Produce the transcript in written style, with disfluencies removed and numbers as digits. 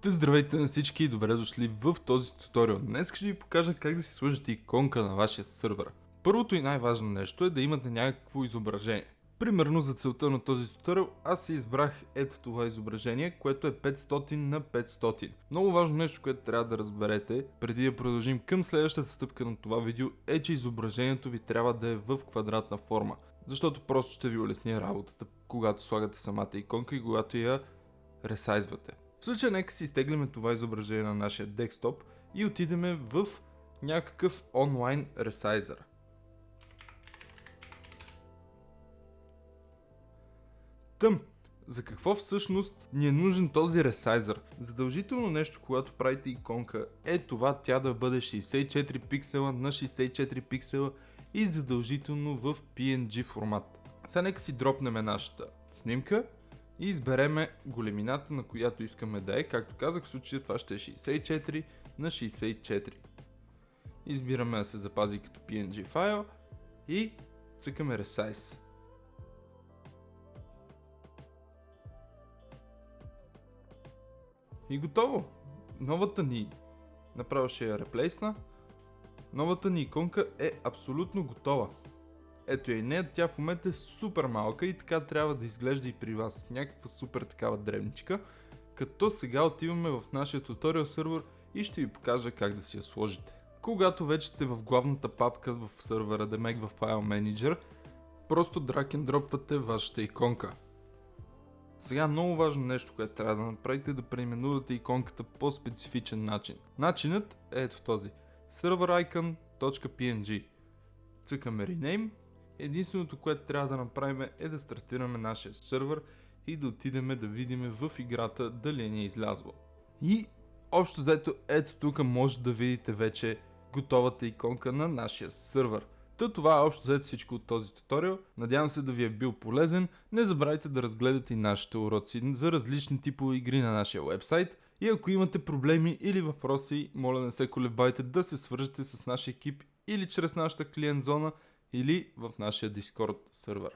Здравейте на всички и добре дошли в този туториал. Днес ще ви покажа как да си сложите иконка на вашия сървър. Първото и най-важно нещо е да имате някакво изображение. Примерно за целта на този туториал аз си избрах ето това изображение, което е 500 на 500. Много важно нещо, което трябва да разберете преди да продължим към следващата стъпка на това видео е, че изображението ви трябва да е в квадратна форма. Защото просто ще ви улесни работата, когато слагате самата иконка и когато я ресайзвате. В случая нека си изтеглиме това изображение на нашия десктоп и отидеме в някакъв онлайн ресайзър. За какво всъщност ни е нужен този ресайзър? Задължително нещо, когато правите иконка, е това тя да бъде 64 пиксела на 64 пиксела и задължително в PNG формат. Сега нека си дропнем нашата снимка и избереме големината, на която искаме да е. Както казах, в случая това ще е 64 на 64. Избираме да се запази като PNG файл и цъкаме Resize. И готово! Новата ни, направо ще я реплейсна, новата ни иконка е абсолютно готова. Ето я и нея, тя в момента е супер малка и така трябва да изглежда и при вас. Някаква супер такава дребничка. Като сега отиваме в нашия туториал сервер и ще ви покажа как да си я сложите. Когато вече сте в главната папка в сервера, демек в File Manager, просто drag and дропвате вашата иконка. Сега много важно нещо, което трябва да направите е да преименувате иконката по специфичен начин. Начинът е ето този. servericon.png. Цъкаме Rename. Единственото, което трябва да направим е да стартираме нашия сервер и да отидем да видим в играта дали ни е излязло. И общо взето ето тук може да видите вече готовата иконка на нашия сервер. Това е общо взето всичко от този туториал. Надявам се да ви е бил полезен. Не забравяйте да разгледате и нашите уроци за различни типове игри на нашия вебсайт. И ако имате проблеми или въпроси, моля не се колебайте да се свържете с нашия екип или чрез нашата клиент зона, или в нашия Discord сервер.